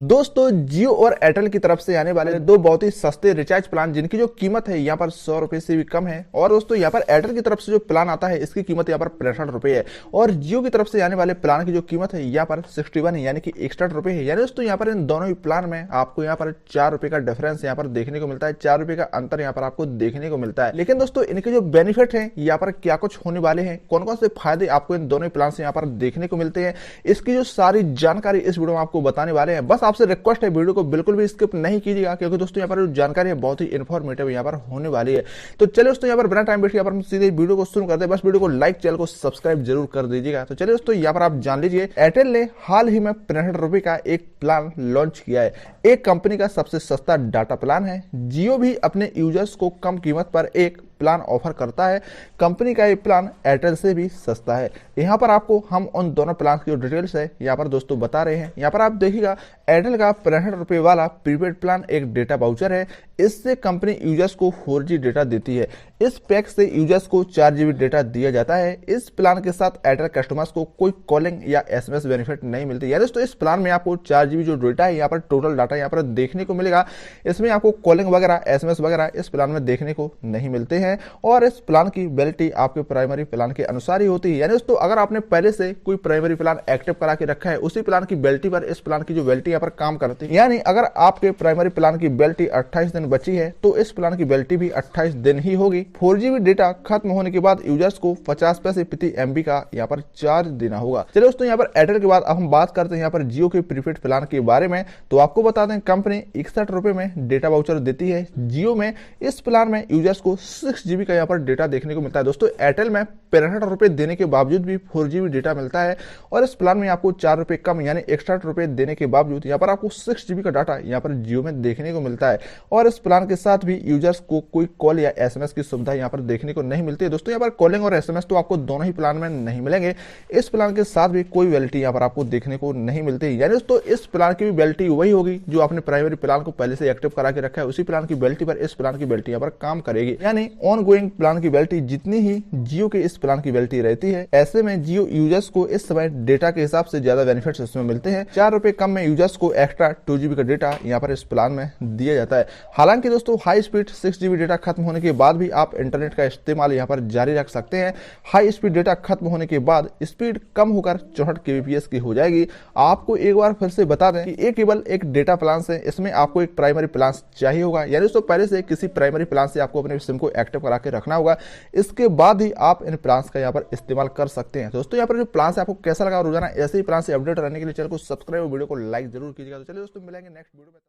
दोस्तों जियो और एयरटेल की तरफ से आने वाले दो बहुत ही सस्ते रिचार्ज प्लान जिनकी जो कीमत है यहाँ पर 100 रुपए से भी कम है। और दोस्तों यहाँ पर एयरटेल की तरफ से जो प्लान आता है इसकी कीमत यहाँ पर 65 रुपए है। और जियो की तरफ से आने वाले प्लान की जो कीमत है यहाँ पर 61 है, यानी कि 61 रुपए है। यानी दोस्तों यहाँ पर इन दोनों ही प्लान में आपको यहाँ पर 4 रुपए का डिफरेंस यहाँ पर देखने को मिलता है, 4 रुपए का अंतर यहाँ पर आपको देखने को मिलता है। लेकिन दोस्तों इनके जो बेनिफिट है यहाँ पर क्या कुछ होने वाले हैं, कौन कौन से फायदे आपको इन दोनों ही प्लान से यहाँ पर देखने को मिलते हैं, इसकी जो सारी जानकारी इस वीडियो में आपको बताने वाले हैं। बस आपसे रिक्वेस्ट है वीडियो को बिल्कुल भी स्किप नहीं कीजिएगा, क्योंकि दोस्तों यहाँ पर जो जानकारी है बहुत ही इन्फॉर्मेटिव यहाँ पर होने वाली है। तो चलिए दोस्तों यहाँ पर बिना टाइम वेस्ट यहाँ पर हम सीधे वीडियो को शुरू करते हैं। बस वीडियो को लाइक, चैनल को सब्सक्राइब जरूर कर दीजिएगा। तो चलिए दोस्तों यहाँ पर आप जान लीजिए, एयरटेल ने हाल ही में 65 रुपए का एक प्लान लॉन्च किया है। एक कंपनी का सबसे सस्ता डाटा प्लान है। जियो भी अपने यूजर्स को कम कीमत पर एक प्लान ऑफर करता है। कंपनी का ये प्लान एयरटेल से भी सस्ता है। यहाँ पर आपको हम उन दोनों प्लान की जो डिटेल्स है यहाँ पर दोस्तों बता रहे हैं। यहाँ पर आप देखिएगा, एयरटेल का 65 रुपए वाला प्रीपेड प्लान एक डेटा वाउचर है। इससे कंपनी यूजर्स को 4G डेटा देती है। इस पैक से यूजर्स को 4 GB डेटा दिया जाता है। इस प्लान के साथ एयरटेल कस्टमर्स को कोई कॉलिंग या SMS बेनिफिट नहीं मिलती। यानी दोस्तों इस प्लान में आपको 4 GB जो डेटा है यहाँ पर टोटल डाटा यहाँ पर देखने को मिलेगा। इसमें आपको कॉलिंग वगैरह, SMS वगैरह इस प्लान में देखने को नहीं मिलते हैं। और इस प्लान की वैलिडिटी आपके प्राइमरी प्लान के अनुसार ही होती है। यानी दोस्तों अगर आपने पहले से कोई प्राइमरी प्लान एक्टिव करा के रखा है, उसी प्लान की वैलिडिटी पर इस प्लान की जो वैलिडिटी यहाँ पर काम करती है। यानी अगर आपके प्राइमरी प्लान की वैलिडिटी 28 दिन बची है तो इस प्लान की वैलिडिटी भी 28 दिन ही होगी। 4GB डेटा खत्म होने के बाद यूजर्स को 50 पैसे प्रति MB का यहाँ पर चार्ज देना होगा। चलिए दोस्तों यहाँ पर एयरटेल के बाद अब हम बात करते हैं यहाँ पर जियो के प्रीपेड प्लान के बारे में। तो आपको बता दें, कंपनी 61 रुपए में डेटा वाउचर देती है जियो में। इस प्लान में यूजर्स को 6 GB का यहाँ पर डेटा देखने को मिलता है। दोस्तों एयरटेल में 65 रुपए देने के बावजूद भी 4GB डेटा मिलता है। और इस प्लान में आपको 4 रुपए कम यानी 61 रुपए देने के बावजूद यहाँ पर आपको 6 GB का डाटा यहाँ पर जियो में देखने को मिलता है। और इस प्लान के साथ भी यूजर्स को कोई कॉल या SMS की सुविधा यहाँ पर देखने को नहीं मिलती है। दोस्तों यहाँ पर कॉलिंग और SMS तो आपको दोनों ही प्लान में नहीं मिलेंगे। इस प्लान के साथ भी कोई वैलिडिटी यहाँ पर आपको देखने को नहीं मिलती। यानी दोस्तों इस प्लान की भी वैलिडिटी वही होगी जो आपने प्राइमरी प्लान को पहले से एक्टिव करा के रखा है, उसी प्लान की वैलिडिटी पर इस प्लान की वैलिडिटी यहाँ पर काम करेगी। यानी ऑन गोइंग प्लान की वैलिडिटी जितनी ही जियो के इस प्लान की वैलिडिटी रहती है, ऐसे में जियो यूजर्स को इस समय डेटा के हिसाब से ज्यादा बेनिफिट्स इसमें मिलते हैं। 4 रुपए कम में यूजर्स को एक्स्ट्रा 2 GB का डेटा यहाँ पर इस प्लान में दिया जाता है। हालांकि दोस्तों हाई स्पीड 6 GB डेटा खत्म होने के बाद भी आप इंटरनेट का इस्तेमाल यहाँ पर जारी रख सकते हैं। हाई स्पीड डेटा खत्म होने के बाद स्पीड कम होकर 64 kbps की हो जाएगी। आपको एक बार फिर से बता दें कि ये केवल एक डेटा प्लान है, इसमें आपको एक प्राइमरी प्लान चाहिए होगा। यानी दोस्तों पहले से किसी प्राइमरी प्लान से आपको अपने सिम को एक्टिव करा के रखना होगा। इसके बाद ही आप इन प्लान का यहाँ पर इस्तेमाल कर सकते हैं। दोस्तों यहाँ पर जो प्लान है आपको कैसा लगा, रोजाना ऐसे ही प्लान से अपडेट रहने के लिए चैनल को सब्सक्राइब और वीडियो को लाइक जरूर कीजिएगा। तो चलिए दोस्तों मिलेंगे नेक्स्ट वीडियो में।